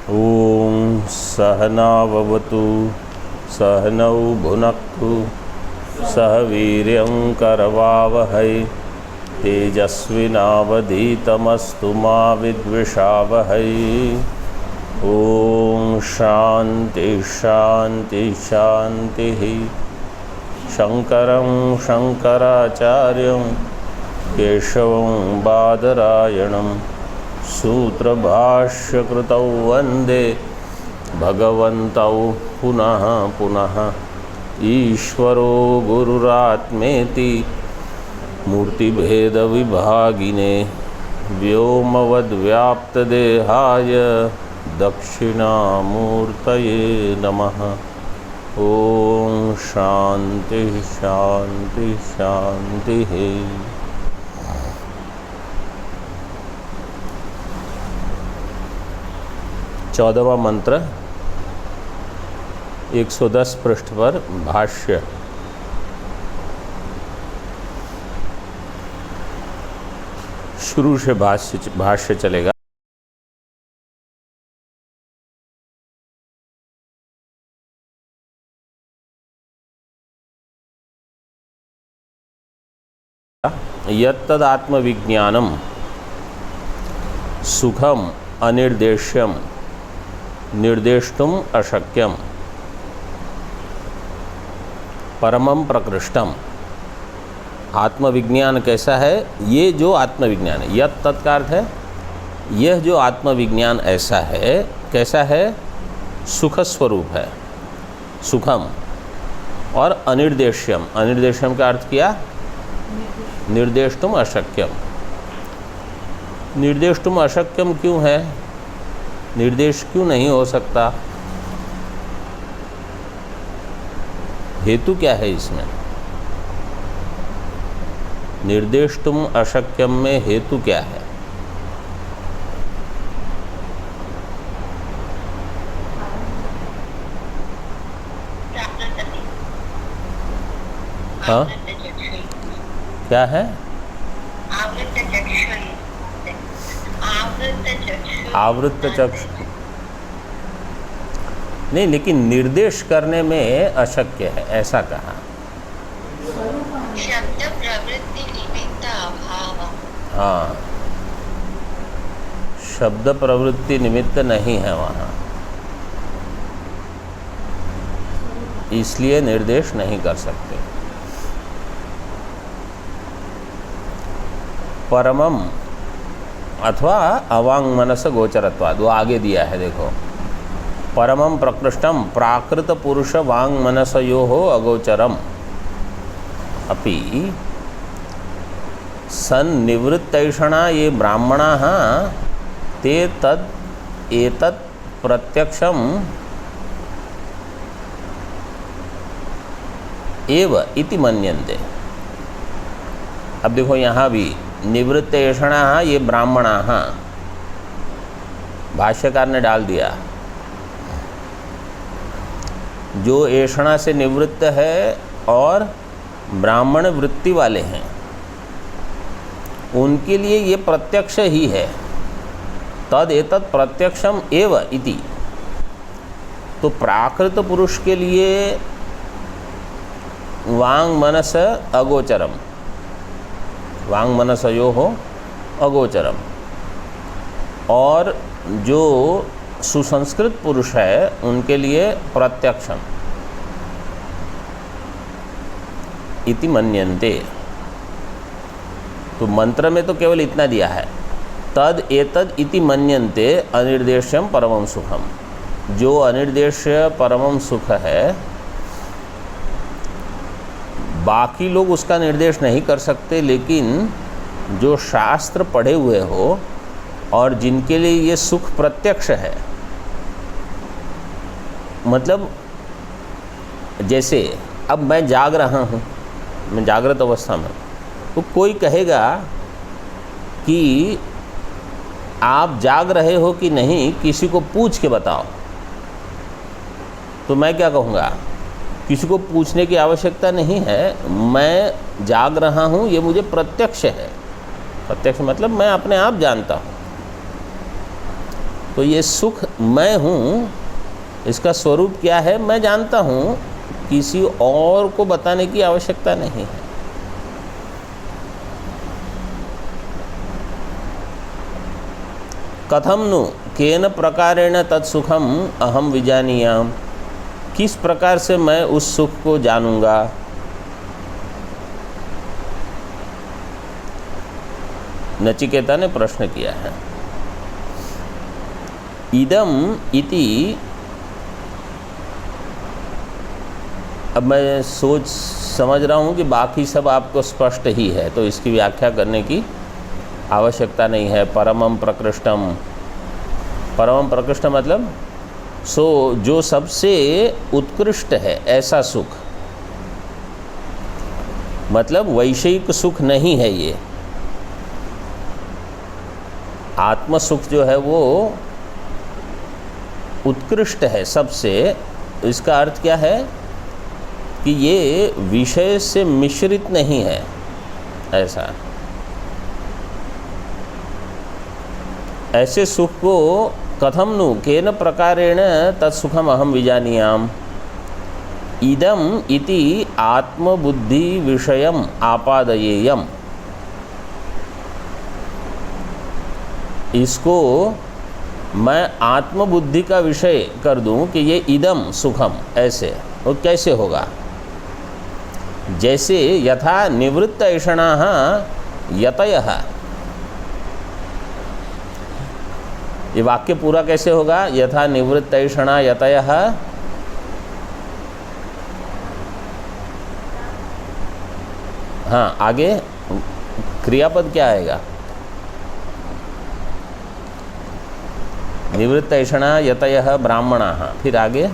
ॐ सहनाववतु सहनौ भुनक्तु सह वीर्यं करवावहै तेजस्विनावधीतमस्तु मा विद्विषावहै। ॐ शान्ति शान्ति शान्तिः। शङ्करं शङ्कराचार्यं केशवं बादरायणं सूत्रभाष्यकृतौ वन्दे भगवन्तौ पुनः पुनः। ईश्वरो गुरुरात्मेति मूर्तिभेदविभागिने व्योमवद्व्याप्तदेहाय दक्षिणामूर्तये नमः। ॐ शान्ति शान्ति शान्तिः। 14वां मंत्र 110 पृष्ठ पर भाष्य। शुरू से भाष्य चलेगा। यत्तदात्मविज्ञानम सुखम अनिर्देश्यम निर्देष्टुम अशक्यम परमम प्रकृष्टम। आत्मविज्ञान कैसा है? ये जो आत्मविज्ञान है, यत् तत् का अर्थ है यह जो आत्मविज्ञान ऐसा है, कैसा है? सुख स्वरूप है, सुखम और अनिर्देश्यम। अनिर्देश्यम का अर्थ किया निर्देष्टुम अशक्यम। निर्देष्टुम अशक्यम क्यों है? निर्देश क्यों नहीं हो सकता? हेतु क्या है इसमें? निर्देष्टुम अशक्यम में हेतु क्या है? हाँ, क्या है? आवृत्त चक्षु नहीं, लेकिन निर्देश करने में अशक्य है, ऐसा कहा। शब्द प्रवृत्ति निमित्त अभाव। हाँ, शब्द प्रवृत्ति निमित्त नहीं है वहाँ, इसलिए निर्देश नहीं कर सकते। परमम अथवा अवांग मनस गोचरत्वाद, वो आगे दिया है देखो। परमम प्रकृष्टम प्राकृत पुरुष वांग मनसयोः अगोचरम अपि सन्निवृत्तैषणा ये ब्राह्मणाः ते तद एतत् प्रत्यक्षम एव इति मन्यन्ते। अब देखो यहाँ भी निवृत्त ऐषणाः ये ब्राह्मणाः, भाष्यकार ने डाल दिया। जो ऐषणा से निवृत्त है और ब्राह्मण वृत्ति वाले हैं, उनके लिए ये प्रत्यक्ष ही है। तद एतत् प्रत्यक्षम एव इति। तो प्राकृत पुरुष के लिए वांग मनस अगोचरम, वांग मनसयोः अगोचरम, और जो सुसंस्कृत पुरुष है उनके लिए प्रत्यक्षम इति मन्यन्ते। तो मंत्र में तो केवल इतना दिया है, तद एतद इति मन्यन्ते अनिर्देश्यम परमम सुखम। जो अनिर्देश्य परमम सुख है, बाकी लोग उसका निर्देश नहीं कर सकते, लेकिन जो शास्त्र पढ़े हुए हो और जिनके लिए ये सुख प्रत्यक्ष है, मतलब जैसे अब मैं जाग रहा हूँ, मैं जागृत अवस्था में, तो कोई कहेगा कि आप जाग रहे हो कि नहीं, किसी को पूछ के बताओ, तो मैं क्या कहूँगा? किसी को पूछने की आवश्यकता नहीं है, मैं जाग रहा हूँ, ये मुझे प्रत्यक्ष है। प्रत्यक्ष मतलब मैं अपने आप जानता हूँ। तो ये सुख मैं हूँ, इसका स्वरूप क्या है मैं जानता हूँ, किसी और को बताने की आवश्यकता नहीं है। कथम नु केन प्रकारेण तत्सुखम अहम विजानीयाम, किस प्रकार से मैं उस सुख को जानूंगा। नचिकेता ने प्रश्न किया है। इदम इति, अब मैं समझ रहा हूँ कि बाकी सब आपको स्पष्ट ही है, तो इसकी व्याख्या करने की आवश्यकता नहीं है। परमम प्रकृष्टम, परमम प्रकृष्ट मतलब जो सबसे उत्कृष्ट है ऐसा सुख, मतलब वैषयिक सुख नहीं है ये। आत्म सुख जो है वो उत्कृष्ट है सबसे। इसका अर्थ क्या है कि ये विषय से मिश्रित नहीं है ऐसा। ऐसे सुख को कथम नु केन प्रकारेण तत्सुखम अहम विजानीयाम, इदम इति आत्मबुद्धि विषयम आपादयेयम, इसको मैं आत्मबुद्धि का विषय कर दूं कि ये इदम सुखम, ऐसे वो कैसे होगा। जैसे यथा निवृत्त ऐषणाः यतयः, ये वाक्य पूरा कैसे होगा। यथा निवृत्त ऐषणा यतयः, हाँ आगे क्रियापद क्या आएगा। निवृत्त ऐषणा यतयः ब्राह्मणाः, फिर आगे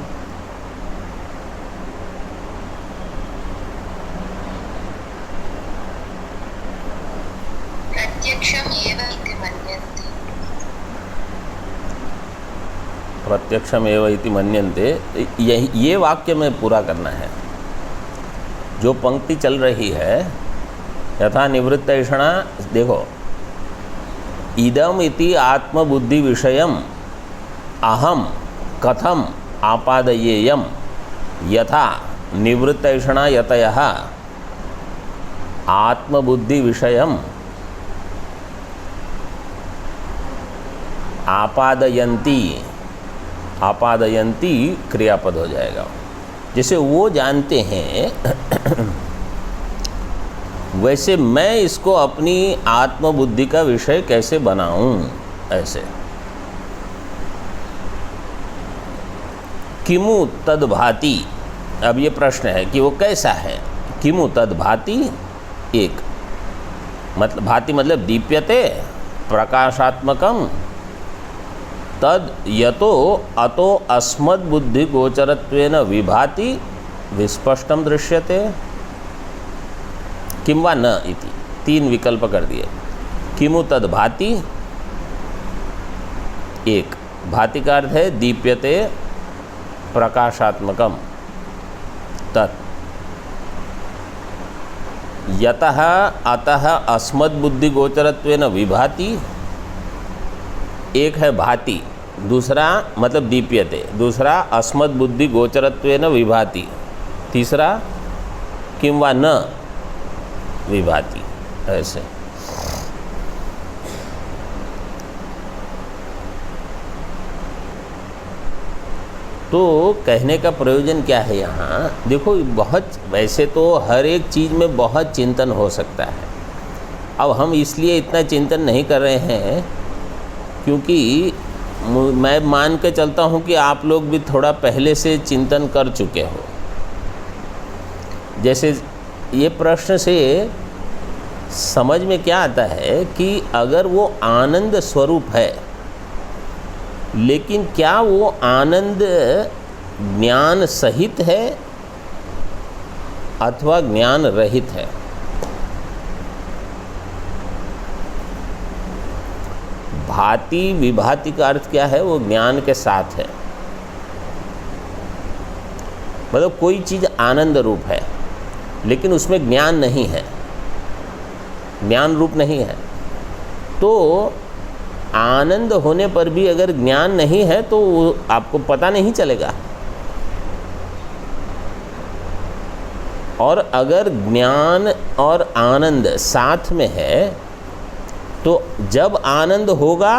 प्रत्यक्षमेव इति मन्यन्ते। ये वाक्य में पूरा करना है। जो पंक्ति चल रही है यथा निवृत्त ऐषणा, देखो इदम इति आत्मबुद्धि विषयम अहम कथम आपादयेयम यथा निवृत्त ऐषणा यतयः आत्मबुद्धि विषयम आपादयन्ति, आपादयन्ति क्रियापद हो जाएगा। जैसे वो जानते हैं वैसे मैं इसको अपनी आत्मबुद्धि का विषय कैसे बनाऊं। ऐसे किमु तद्भाति, अब ये प्रश्न है कि वो कैसा है। किमु तद्भाति, एक मतलब भाति मतलब दीप्यते प्रकाशात्मकम, तद यतो अतो अस्मद्बुद्धि गोचरत्वेन विभाति विस्पष्टम दृश्यते, किंवा न इति, तीन विकल्प कर दिए। किमु तद भाति, एक भाति का अर्थ है दीप्यते प्रकाशात्मकम, तत् यतः अतः अस्मद्बुद्धि गोचरत्वेन विभाति, एक है भाति, दूसरा मतलब दीप्यते, दूसरा अस्मद्बुद्धि गोचरत्वेन विभाति, तीसरा किंवा न विभाति। ऐसे तो कहने का प्रयोजन क्या है यहाँ। देखो बहुत, वैसे तो हर एक चीज़ में बहुत चिंतन हो सकता है। अब हम इसलिए इतना चिंतन नहीं कर रहे हैं क्योंकि मैं मान के चलता हूँ कि आप लोग भी थोड़ा पहले से चिंतन कर चुके हो। जैसे ये प्रश्न से समझ में क्या आता है कि अगर वो आनंद स्वरूप है, लेकिन क्या वो आनंद ज्ञान सहित है अथवा ज्ञान रहित है। भाति विभाति का अर्थ क्या है, वो ज्ञान के साथ है। मतलब कोई चीज़ आनंद रूप है लेकिन उसमें ज्ञान नहीं है, ज्ञान रूप नहीं है, तो आनंद होने पर भी अगर ज्ञान नहीं है तो वो आपको पता नहीं चलेगा। और अगर ज्ञान और आनंद साथ में है तो जब आनंद होगा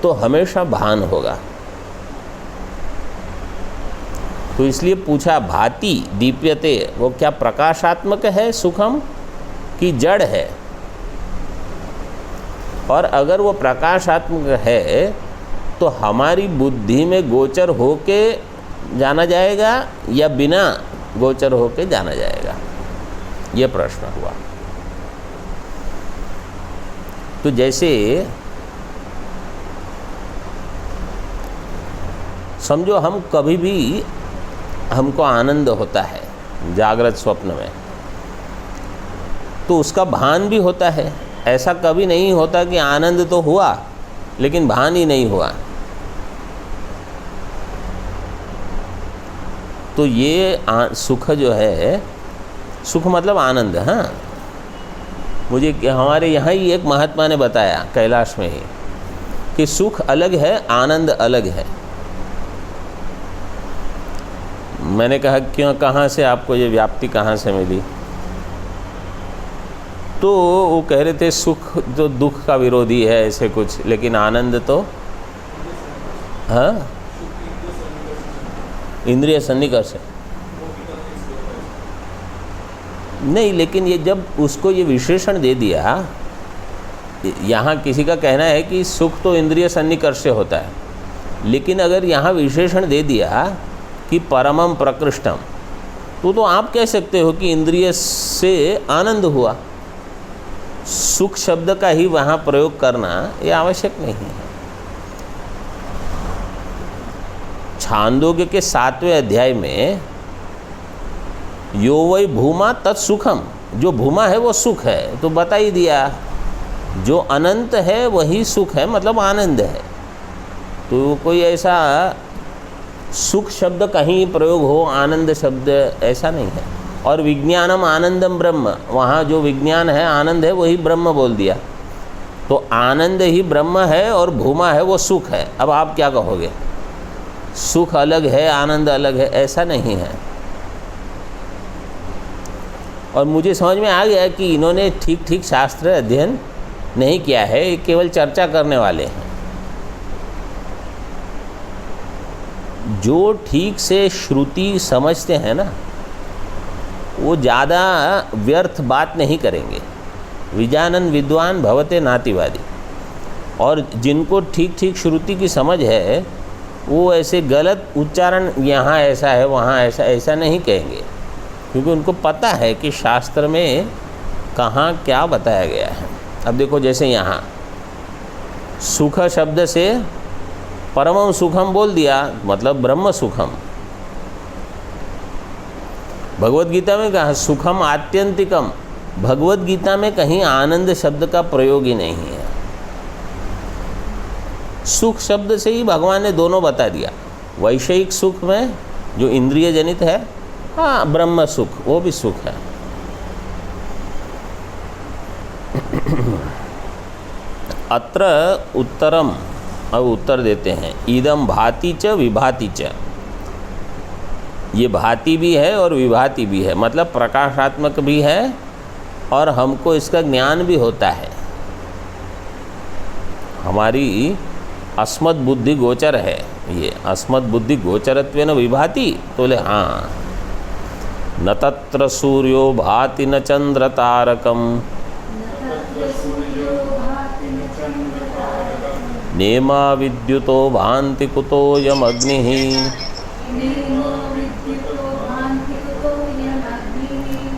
तो हमेशा भान होगा। तो इसलिए पूछा भाति दीप्यते, वो क्या प्रकाशात्मक है सुखम कि जड़ है? और अगर वो प्रकाशात्मक है तो हमारी बुद्धि में गोचर होके जाना जाएगा या बिना गोचर होके जाना जाएगा, ये प्रश्न हुआ। तो जैसे समझो हम कभी भी हमको आनंद होता है जागृत स्वप्न में, तो उसका भान भी होता है। ऐसा कभी नहीं होता कि आनंद तो हुआ लेकिन भान ही नहीं हुआ। तो ये सुख जो है, सुख मतलब आनंद। हाँ, मुझे हमारे यहाँ ही एक महात्मा ने बताया कैलाश में ही कि सुख अलग है, आनंद अलग है। मैंने कहा क्यों, कहाँ से आपको ये व्याप्ति कहाँ से मिली? तो वो कह रहे थे सुख तो दुख का विरोधी है ऐसे कुछ, लेकिन आनंद तो हाँ इंद्रिय सन्निकर्ष है। नहीं, लेकिन ये जब उसको ये विशेषण दे दिया, यहाँ किसी का कहना है कि सुख तो इंद्रिय सन्निकर्ष से होता है, लेकिन अगर यहाँ विशेषण दे दिया कि परमम प्रकृष्टम, तो आप कह सकते हो कि इंद्रिय से आनंद हुआ। सुख शब्द का ही वहाँ प्रयोग करना ये आवश्यक नहीं है। छांदोग्य के 7वें अध्याय में यो वै भूमा तत्सुखम, जो भूमा है वो सुख है, तो बता ही दिया। जो अनंत है वही सुख है, मतलब आनंद है। तो कोई ऐसा सुख शब्द कहीं प्रयोग हो, आनंद शब्द ऐसा नहीं है। और विज्ञानम आनंदम ब्रह्म, वहाँ जो विज्ञान है आनंद है वही ब्रह्म बोल दिया। तो आनंद ही ब्रह्म है और भूमा है वो सुख है। अब आप क्या कहोगे, सुख अलग है आनंद अलग है? ऐसा नहीं है। और मुझे समझ में आ गया कि इन्होंने ठीक ठीक शास्त्र अध्ययन नहीं किया है, केवल चर्चा करने वाले हैं। जो ठीक से श्रुति समझते हैं ना, वो ज़्यादा व्यर्थ बात नहीं करेंगे। विजानन विद्वान भवते नातिवादी। और जिनको ठीक ठीक श्रुति की समझ है वो ऐसे गलत उच्चारण, यहाँ ऐसा है वहाँ ऐसा, ऐसा नहीं कहेंगे, क्योंकि उनको पता है कि शास्त्र में कहाँ क्या बताया गया है। अब देखो जैसे यहाँ सुख शब्द से परमम सुखम बोल दिया, मतलब ब्रह्म सुखम। भगवत गीता में कहा सुखम आत्यंतिकम, भगवत गीता में कहीं आनंद शब्द का प्रयोग ही नहीं है। सुख शब्द से ही भगवान ने दोनों बता दिया। वैषयिक सुख में जो इंद्रिय जनित है, हाँ ब्रह्म सुख वो भी सुख है। अत्र उत्तरम, अब उत्तर देते हैं, इदम भाति च विभाति च। ये भाति भी है और विभाति भी है, मतलब प्रकाशात्मक भी है और हमको इसका ज्ञान भी होता है। हमारी अस्मत् बुद्धि गोचर है, ये अस्मत् बुद्धि गोचरत्वेन विभाति। तो बोले हाँ, न तत्र सूर्यो भाति न चंद्र तारकम नेमा विद्युतो भान्ति कुतोऽयम् अग्निः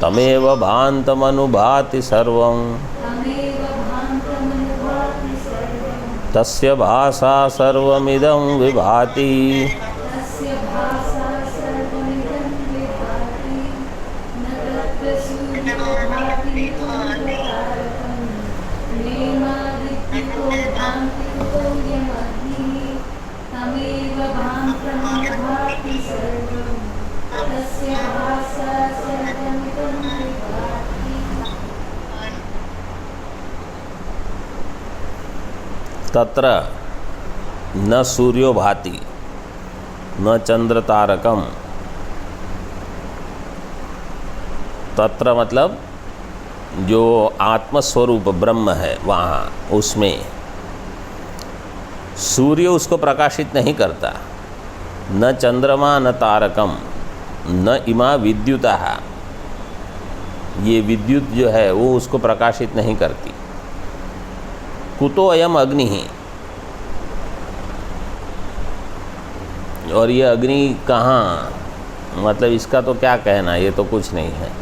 तमेव भान्तमनुभाति सर्वं तस्य भासा सर्वमिदं विभाति। तत्र न सूर्यो भाति न चंद्र तारकम। तत्र मतलब जो आत्मस्वरूप ब्रह्म है वहाँ, उसमें सूर्य उसको प्रकाशित नहीं करता, न चंद्रमा न तारकम न इमा विद्युता, ये विद्युत जो है वो उसको प्रकाशित नहीं करती। कुतो अयम अग्नि ही, और ये अग्नि कहाँ, मतलब इसका तो क्या कहना, ये तो कुछ नहीं है।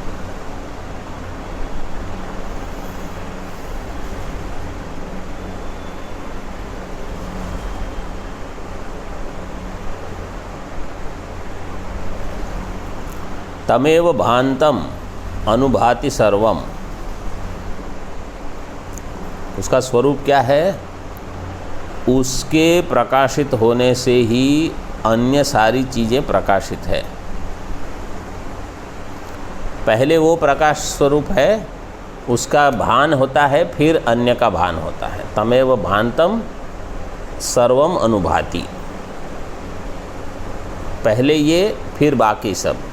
तमेव भांतम अनुभाति सर्वम, उसका स्वरूप क्या है, उसके प्रकाशित होने से ही अन्य सारी चीज़ें प्रकाशित है। पहले वो प्रकाश स्वरूप है, उसका भान होता है, फिर अन्य का भान होता है। तमेव भांतम सर्वम अनुभाति, पहले ये फिर बाकी सब।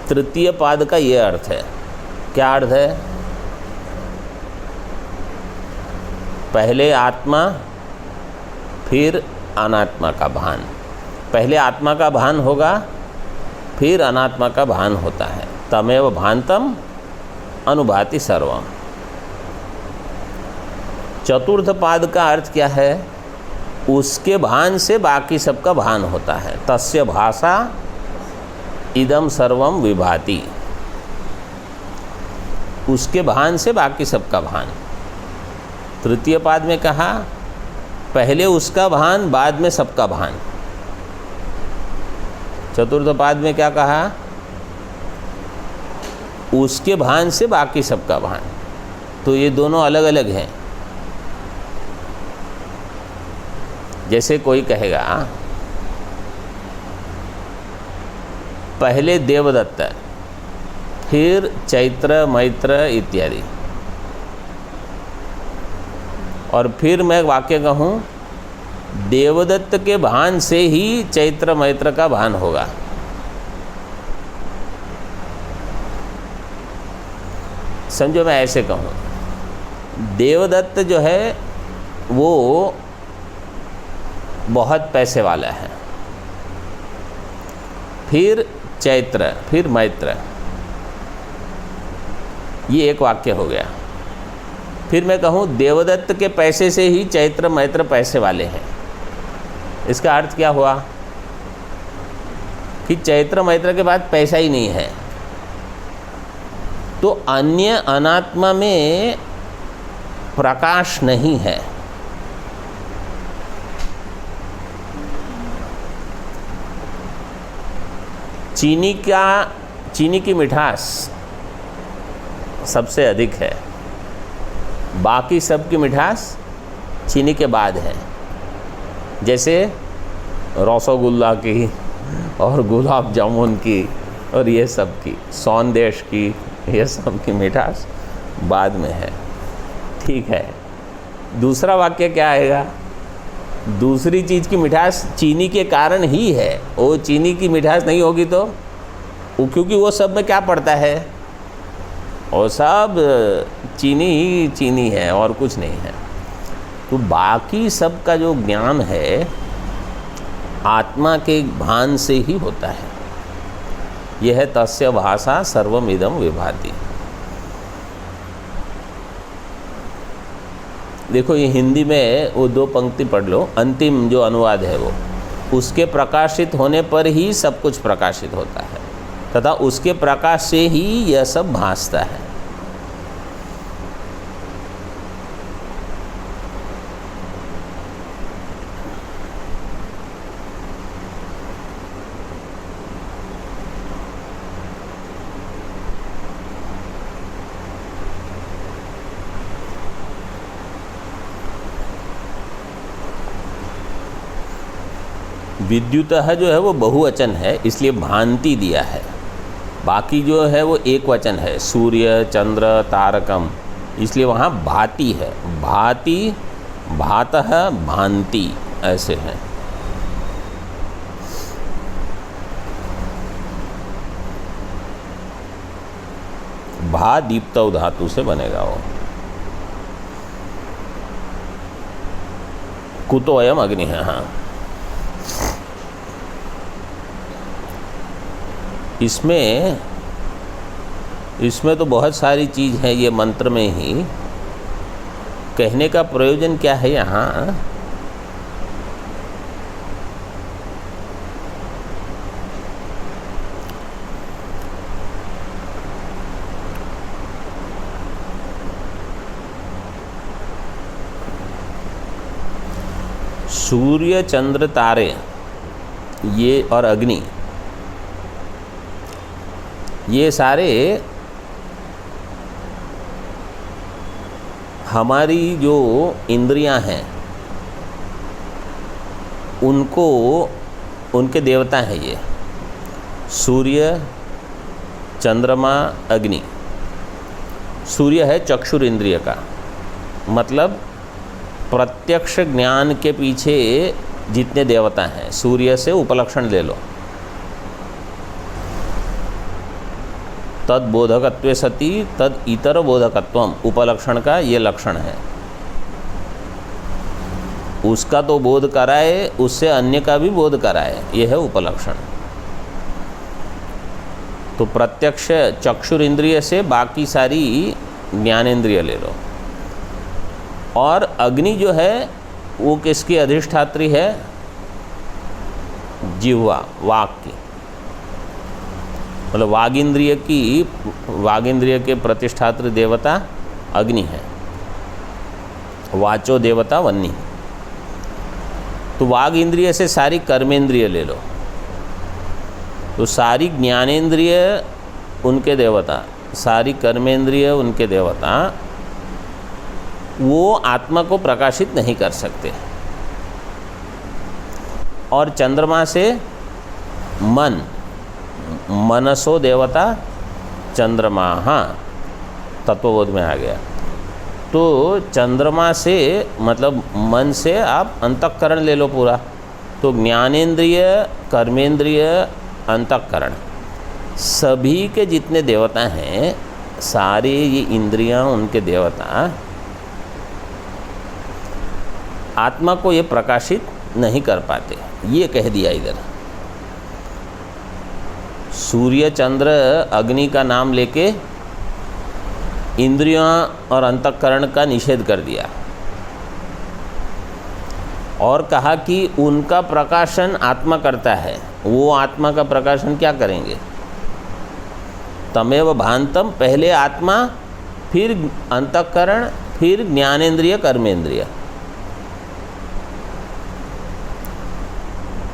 तृतीय पाद का ये अर्थ है। क्या अर्थ है? पहले आत्मा फिर अनात्मा का भान, पहले आत्मा का भान होगा फिर अनात्मा का भान होता है। तमेव भांतम अनुभाति सर्वम। चतुर्थ पाद का अर्थ क्या है? उसके भान से बाकी सबका भान होता है। तस्य भाषा इदम सर्वम विभाति, उसके भान से बाकी सबका भान। तृतीय पाद में कहा पहले उसका भान बाद में सबका भान। चतुर्थ पाद में क्या कहा? उसके भान से बाकी सबका भान। तो ये दोनों अलग अलग हैं। जैसे कोई कहेगा पहले देवदत्त फिर चैत्र मैत्र इत्यादि, और फिर मैं वाक्य कहूँ देवदत्त के भान से ही चैत्र मैत्र का भान होगा। समझो, मैं ऐसे कहूँ देवदत्त जो है वो बहुत पैसे वाला है, फिर चैत्र फिर मैत्र, ये एक वाक्य हो गया। फिर मैं कहूँ देवदत्त के पैसे से ही चैत्र मैत्र पैसे वाले हैं। इसका अर्थ क्या हुआ कि चैत्र मैत्र के बाद पैसा ही नहीं है। तो अन्य अनात्मा में प्रकाश नहीं है। चीनी की मिठास सबसे अधिक है, बाकी सब की मिठास चीनी के बाद है। जैसे रसगुल्ला की और गुलाब जामुन की और ये सब की, सौंदेश की, ये सब की मिठास बाद में है। ठीक है, दूसरा वाक्य क्या आएगा? दूसरी चीज़ की मिठास चीनी के कारण ही है। वो चीनी की मिठास नहीं होगी तो क्योंकि वो सब में क्या पड़ता है, वो सब चीनी ही चीनी है और कुछ नहीं है। तो बाकी सब का जो ज्ञान है आत्मा के भान से ही होता है। यह है तस्य भाषा सर्वमिदं विभाति। देखो ये हिंदी में वो दो पंक्ति पढ़ लो, अंतिम जो अनुवाद है वो, उसके प्रकाशित होने पर ही सब कुछ प्रकाशित होता है तथा उसके प्रकाश से ही यह सब भासता है। विद्युतः जो है वो बहुवचन है, इसलिए भांति दिया है। बाकी जो है वो एक वचन है, सूर्य चंद्र तारकम, इसलिए वहाँ भाति है। भाति भातः भांति ऐसे हैं। भा दीप्तौ धातु से बनेगा वो। कुतो अयम अग्नि है। हाँ, इसमें तो बहुत सारी चीज़ है। ये मंत्र में ही कहने का प्रयोजन क्या है यहाँ, सूर्य चंद्र तारे ये और अग्नि, ये सारे हमारी जो इंद्रियां हैं उनको, उनके देवता हैं ये। सूर्य, चंद्रमा, अग्नि। सूर्य है चक्षुर इंद्रिय का, मतलब प्रत्यक्ष ज्ञान के पीछे जितने देवता हैं, सूर्य से उपलक्षण ले लो। तद बोधकत्वे सति तद इतर बोधकत्वम, उपलक्षण का ये लक्षण है। उसका तो बोध कराए, उससे अन्य का भी बोध कराए, ये है उपलक्षण। तो प्रत्यक्ष चक्षुर इंद्रिय से बाकी सारी ज्ञानेंद्रिय ले लो। और अग्नि जो है वो किसकी अधिष्ठात्री है? जिह्वा, वाक की, मतलब वागिंद्रिय के प्रतिष्ठात्री देवता अग्नि है। वाचो देवता वन्नी। तो वाग इंद्रिय से सारी कर्मेंद्रिय ले लो, तो सारी ज्ञानेंद्रिय उनके देवता, सारी कर्मेंद्रिय उनके देवता, वो आत्मा को प्रकाशित नहीं कर सकते। और चंद्रमा से मन, मनसो देवता चंद्रमा, हाँ तत्वबोध में आ गया। तो चंद्रमा से मतलब मन से आप अंतःकरण ले लो पूरा। तो ज्ञानेंद्रिय, कर्मेंद्रिय, अंतःकरण, सभी के जितने देवता हैं, सारे ये इंद्रियां उनके देवता आत्मा को ये प्रकाशित नहीं कर पाते। ये कह दिया इधर। सूर्य चंद्र अग्नि का नाम लेके इंद्रियां और अंतःकरण का निषेध कर दिया और कहा कि उनका प्रकाशन आत्मा करता है। वो आत्मा का प्रकाशन क्या करेंगे? तमेव भांतम, पहले आत्मा, फिर अंतःकरण, फिर ज्ञानेंद्रिय, कर्मेंद्रिय।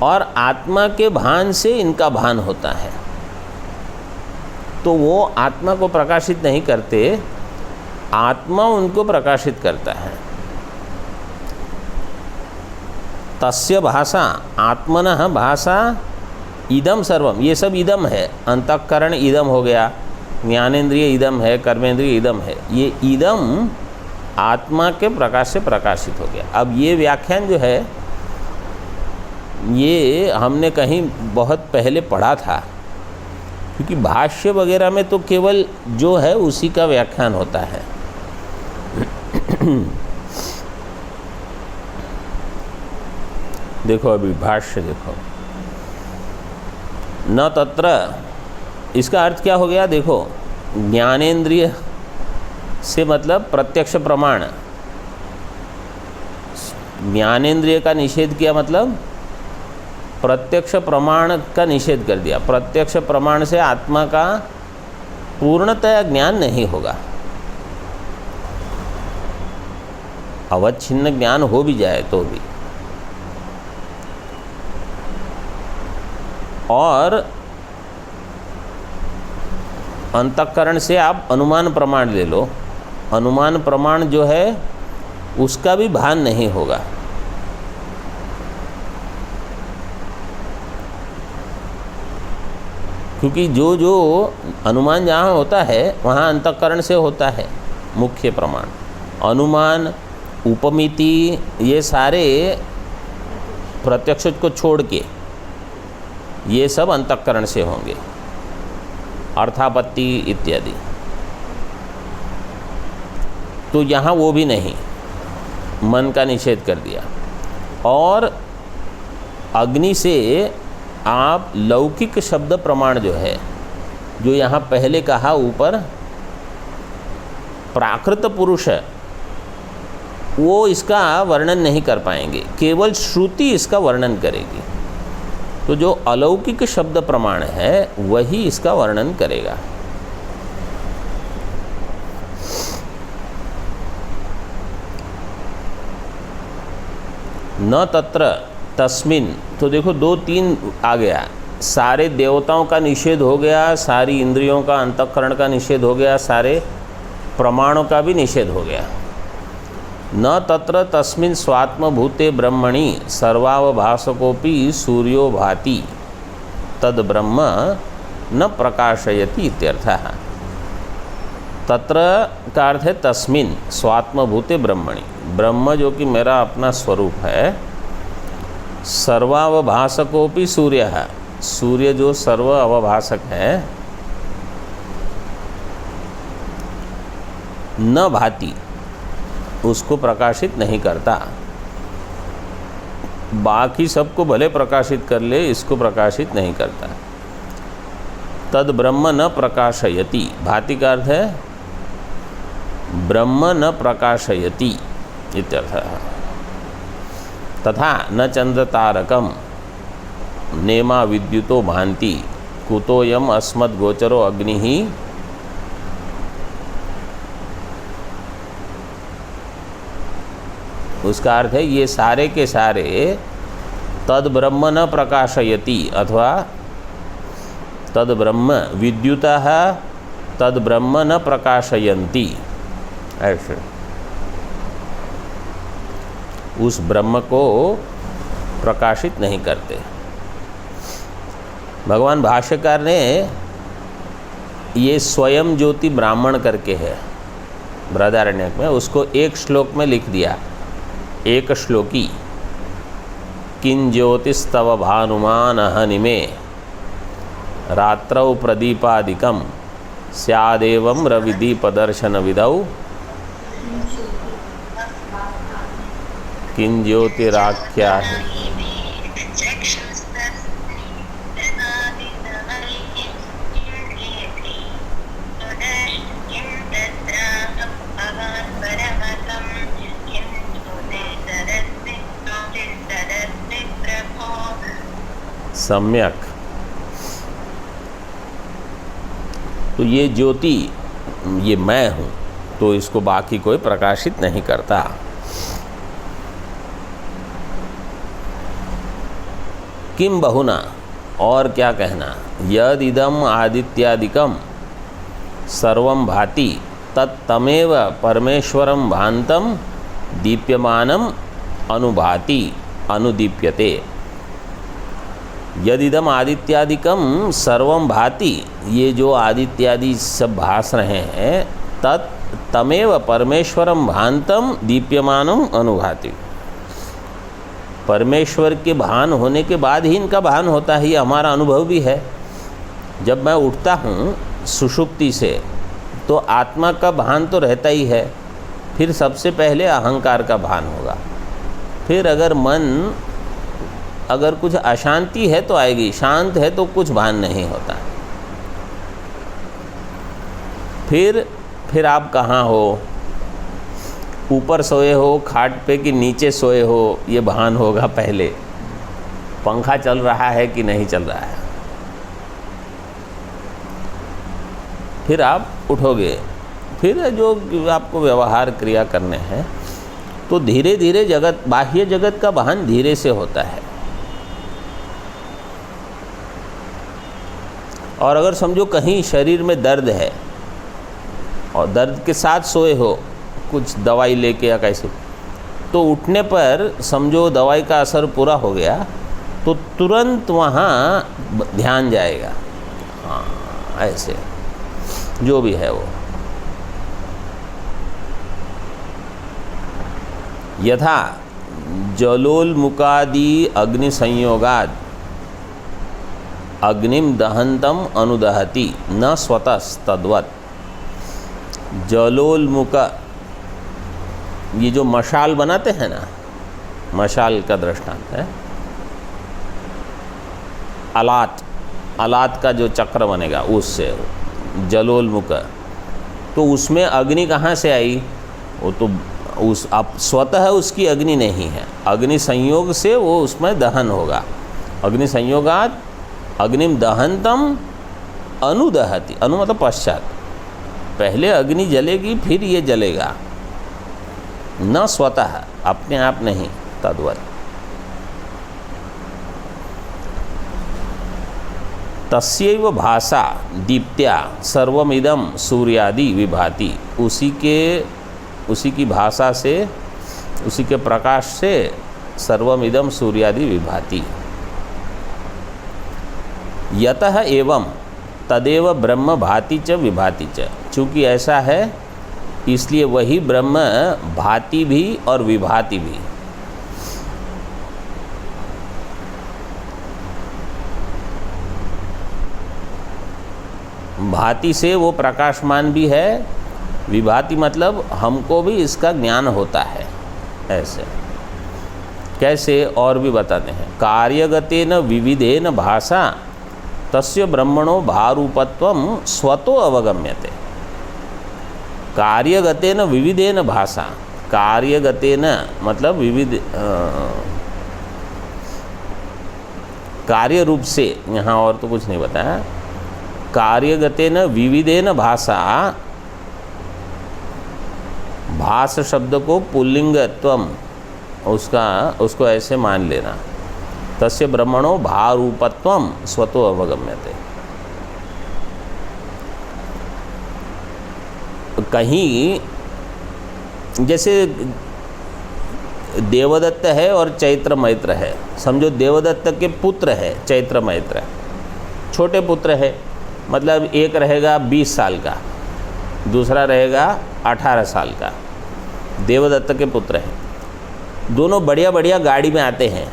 और आत्मा के भान से इनका भान होता है। तो वो आत्मा को प्रकाशित नहीं करते, आत्मा उनको प्रकाशित करता है। तस्य भाषा, आत्मनः भाषा इदम सर्वम, ये सब इदम है। अंतःकरण इदम हो गया, ज्ञानेंद्रिय इदम है, कर्मेंद्रिय इदम है। ये इदम आत्मा के प्रकाश से प्रकाशित हो गया। अब ये व्याख्यान जो है ये हमने कहीं बहुत पहले पढ़ा था, क्योंकि भाष्य वगैरह में तो केवल जो है उसी का व्याख्यान होता है। देखो अभी भाष्य देखो, न तत्र, इसका अर्थ क्या हो गया? देखो, ज्ञानेंद्रिय से मतलब प्रत्यक्ष प्रमाण, ज्ञानेंद्रिय का निषेध किया, मतलब प्रत्यक्ष प्रमाण का निषेध कर दिया। प्रत्यक्ष प्रमाण से आत्मा का पूर्णतया ज्ञान नहीं होगा। अवच्छिन्न ज्ञान हो भी जाए तो भी। और अंतःकरण से आप अनुमान प्रमाण ले लो, अनुमान प्रमाण जो है उसका भी भान नहीं होगा। क्योंकि जो जो अनुमान जहाँ होता है वहाँ अंतःकरण से होता है मुख्य प्रमाण। अनुमान उपमिति, ये सारे प्रत्यक्ष को छोड़ के ये सब अंतःकरण से होंगे, अर्थापत्ति इत्यादि। तो यहाँ वो भी नहीं, मन का निषेध कर दिया। और अग्नि से आप लौकिक शब्द प्रमाण जो है, जो यहाँ पहले कहा ऊपर प्राकृत पुरुष, वो इसका वर्णन नहीं कर पाएंगे, केवल श्रुति इसका वर्णन करेगी। तो जो अलौकिक शब्द प्रमाण है वही इसका वर्णन करेगा। न तत्र तस्मिन, तो देखो 2-3 आ गया। सारे देवताओं का निषेध हो गया, सारी इंद्रियों का, अंतःकरण का निषेध हो गया, सारे प्रमाणों का भी निषेध हो गया। न तत्र तस्मिन् स्वात्मभूते ब्रह्मणि सर्वावभासकोपि सूर्यो भाति तद ब्रह्म न प्रकाशयति इत्यर्थः। तत्र का अर्थ है तस्मिन् स्वात्मभूते ब्रह्मणि, ब्रह्म जो कि मेरा अपना स्वरूप है, सर्वावभासकोपि सूर्यः, सूर्य जो सर्व अवभासक है, न भाति, उसको प्रकाशित नहीं करता। बाकी सबको भले प्रकाशित कर ले, इसको प्रकाशित नहीं करता। तद ब्रह्म न प्रकाशयति, भाति का अर्थ है ब्रह्म न प्रकाशयति इत्यर्थः। तथा न चंद्रतारकम नेमा विद्युतो भांति कुतोयम अस्मद्गोचरो अग्नि। उसका अर्थ है ये सारे के सारे तद ब्रह्म न प्रकाशयति, अथवा तद ब्रह्म विद्युतः तद ब्रह्म न प्रकाशयन्ति, ऐसे उस ब्रह्म को प्रकाशित नहीं करते। भगवान भाष्यकार ने ये स्वयं ज्योति ब्राह्मण करके है बृहदारण्यक में, उसको एक श्लोक में लिख दिया, एक श्लोकी। किं ज्योतिस्तव भानुमान हनिमे रात्रौ प्रदीपादिकं स्यादेवं रविदीपदर्शन विदौ किं ज्योतिराख्या है। सम्यक। तो ये ज्योति, ये मैं हूँ, तो इसको बाकी कोई प्रकाशित नहीं करता। किम बहुना, और क्या कहना, यद इदम आदित्यादिकम सर्वं भाति तत्तमेव परमेश्वरं भांतम दीप्यमानम अनुभाति अनुदीप्यते। यदिदम आदित्यादिकम सर्वं भाति, ये जो आदित्यादि सब भास रहे हैं, तत् तमेव परमेश्वरं भांतम दीप्यमानम अनुभाति, परमेश्वर के भान होने के बाद ही इनका भान होता है, ये हमारा अनुभव भी है। जब मैं उठता हूँ सुषुप्ति से तो आत्मा का भान तो रहता ही है, फिर सबसे पहले अहंकार का भान होगा, फिर अगर कुछ अशांति है तो आएगी, शांत है तो कुछ भान नहीं होता। फिर आप कहाँ हो, ऊपर सोए हो खाट पे कि नीचे सोए हो, ये भान होगा पहले। पंखा चल रहा है कि नहीं चल रहा है, फिर आप उठोगे, फिर जो आपको व्यवहार क्रिया करने हैं, तो धीरे धीरे जगत, बाह्य जगत का भान धीरे से होता है। और अगर समझो कहीं शरीर में दर्द है और दर्द के साथ सोए हो, कुछ दवाई लेके या कैसे, तो उठने पर समझो दवाई का असर पूरा हो गया, तो तुरंत वहाँ ध्यान जाएगा। हाँ, ऐसे जो भी है वो। यथा जलोल्मुकादि अग्निसंयोगाद अग्निम दहंतम अनुदहति न स्वतस्तद्वत्। जलोल्मुक, ये जो मशाल बनाते हैं ना, मशाल का दृष्टांत है। अलात का जो चक्र बनेगा उससे जलोल्मुक, तो उसमें अग्नि कहाँ से आई? वो तो उस अब स्वतः उसकी अग्नि नहीं है, अग्नि संयोग से वो उसमें दहन होगा। अग्नि संयोगात अग्निम दहंतम अनुदहति, अनु मतलब पश्चात, पहले अग्नि जलेगी फिर ये जलेगा, न स्वतः, अपने आप नहीं, तद्वत्। तस्यैव भाषा दीप्त्या सर्वमिदं सूर्यादि विभाति, उसी की भाषा से, उसी के प्रकाश से सर्वमिदं सूर्यादि विभाति। यतः एवं तदेव ब्रह्म भाति च विभाति च, चूँकि ऐसा है इसलिए वही ब्रह्म भाति भी और विभाति भी। भाति से वो प्रकाशमान भी है, विभाति मतलब हमको भी इसका ज्ञान होता है। ऐसे कैसे और भी बताते हैं। कार्यगतेन विविधेन भाषा तस्य ब्रह्मणो भारूपत्वम स्वतो अवगम्यते। कार्यगतेन विविधेन भाषा, कार्यगतेन मतलब विविध कार्य रूप से, यहाँ और तो कुछ नहीं बताया। कार्यगतेन विविधेन भाषा, भाष शब्द को पुल्लिंगत्वम, उसको ऐसे मान लेना। तस्य ब्रह्मणो भारूपत्वम स्वतो अवगम्यते। कहीं जैसे देवदत्त है और चैत्र मैत्र है, समझो देवदत्त के पुत्र है चैत्र मैत्र, छोटे पुत्र है, मतलब एक रहेगा 20 साल का, दूसरा रहेगा 18 साल का। देवदत्त के पुत्र हैं, दोनों बढ़िया बढ़िया गाड़ी में आते हैं।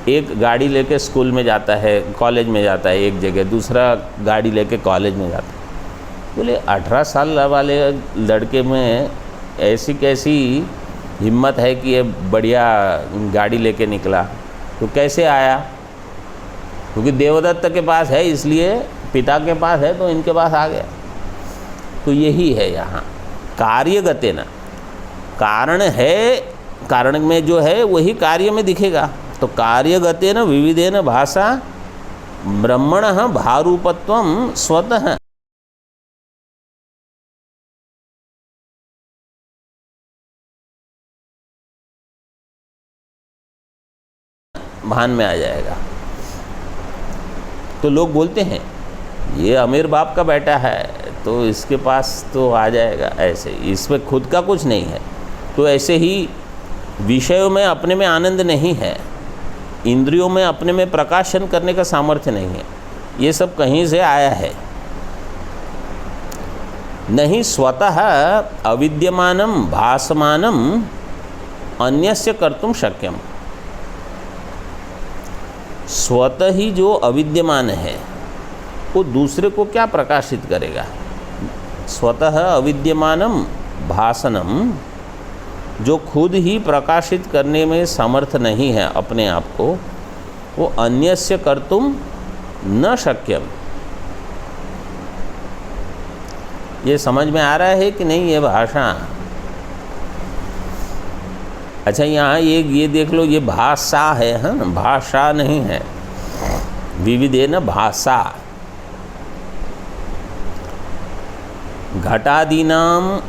एक गाड़ी लेके स्कूल में जाता है, कॉलेज में जाता है एक जगह, दूसरा गाड़ी लेके कॉलेज में जाता है। बोले 18 साल वाले लड़के में ऐसी कैसी हिम्मत है कि ये बढ़िया गाड़ी लेके निकला, तो कैसे आया? क्योंकि देवदत्त के पास है, इसलिए पिता के पास है तो इनके पास आ गया। तो यही है यहाँ कार्यगतेन, कारण है, कारण में जो है वही कार्य में दिखेगा। तो कार्यगतेन विविधेन भाषा ब्रह्मणः भारूपत्वं स्वतः भान में आ जाएगा। तो लोग बोलते हैं ये अमीर बाप का बेटा है तो इसके पास तो आ जाएगा, ऐसे इसमें खुद का कुछ नहीं है। तो ऐसे ही विषयों में अपने में आनंद नहीं है, इंद्रियों में अपने में प्रकाशन करने का सामर्थ्य नहीं है, ये सब कहीं से आया है। नहीं स्वतः अविद्यमानम भासमानम अन्यस्य कर्तुम शक्यम। स्वतः ही जो अविद्यमान है वो दूसरे को क्या प्रकाशित करेगा? स्वतः अविद्यमानम भासनम, जो खुद ही प्रकाशित करने में समर्थ नहीं है अपने आप को, वो अन्यस्य कर्तुम न शक्यम। ये समझ में आ रहा है कि नहीं ये भाषा? अच्छा यहाँ ये देख लो, ये भाषा है, हाँ, भाषा नहीं है। विविधेन भाषा घटादीनाम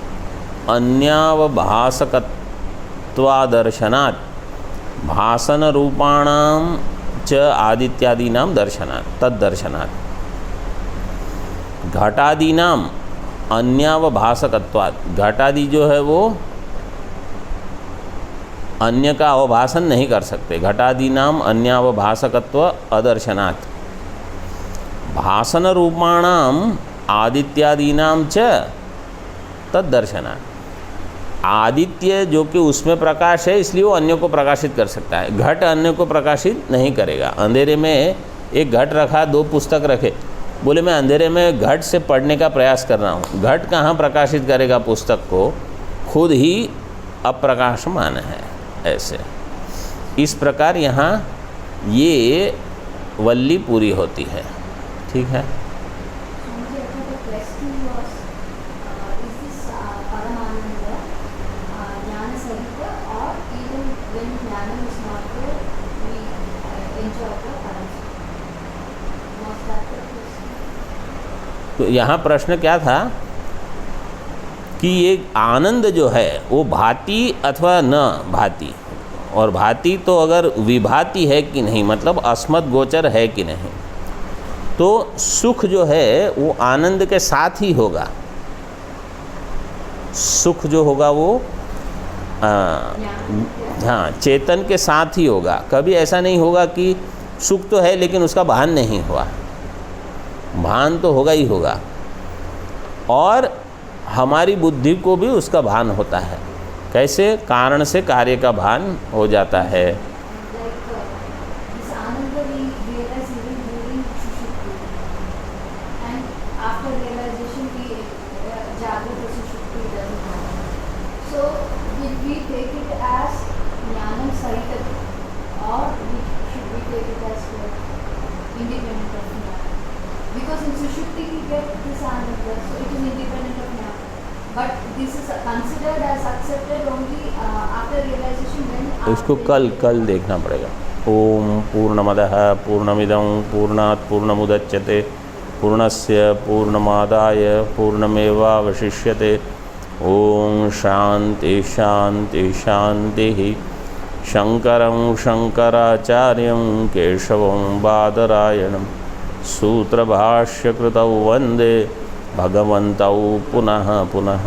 अन्यावभासकत्वादर्शनात् भासन रूपाणाम च आदित्यादीनाम दर्शनात् तद्दर्शनात्। घटादीनाम अन्यावभासकत्वात्, घटादि जो है वो अन्य का अवभाषण नहीं कर सकते। घटादीनाम अन्यावभासकत्व अदर्शनात् भासन रूपाणाम आदित्यादीनाम च तद्दर्शनात्। आदित्य जो कि उसमें प्रकाश है इसलिए वो अन्य को प्रकाशित कर सकता है, घट अन्य को प्रकाशित नहीं करेगा। अंधेरे में एक घट रखा, 2 पुस्तक रखे, बोले मैं अंधेरे में घट से पढ़ने का प्रयास कर रहा हूँ, घट कहाँ प्रकाशित करेगा पुस्तक को, खुद ही अप्रकाशमान है। ऐसे इस प्रकार यहाँ ये वल्ली पूरी होती है। ठीक है। तो यहाँ प्रश्न क्या था कि ये आनंद जो है वो भाति अथवा न भाति, और भाति तो अगर विभाति है कि नहीं, मतलब अस्मत् गोचर है कि नहीं, तो सुख जो है वो आनंद के साथ ही होगा। सुख जो होगा वो हाँ चेतन के साथ ही होगा। कभी ऐसा नहीं होगा कि सुख तो है लेकिन उसका भान नहीं हुआ, भान तो होगा ही होगा। और हमारी बुद्धि को भी उसका भान होता है। कैसे? कारण से कार्य का भान हो जाता है। Because in Sushupti we get this ananda, so it is independent of Jnana. But this is considered as accepted only after realization when. इसको कल देखना पड़ेगा। ओम पूर्णमदः पूर्णमिदं पूर्णात् पूर्णमुदच्यते पूर्णस्य पूर्णमादाय पूर्णमेवावशिष्यते। ओम शांति शांति शांति। शंकरं शंकराचार्यं केशवं बादरायणं सूत्रभाष्यकृतौ वन्दे भगवन्तौ पुनः पुनः।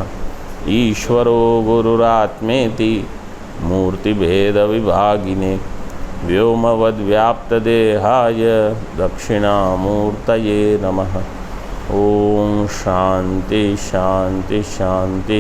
ईश्वरो गुरुरात्मेति मूर्तिभेदविभागिने व्योमवद्व्याप्तदेहाय दक्षिणामूर्तये नमः। ओम शांति शांति शांति।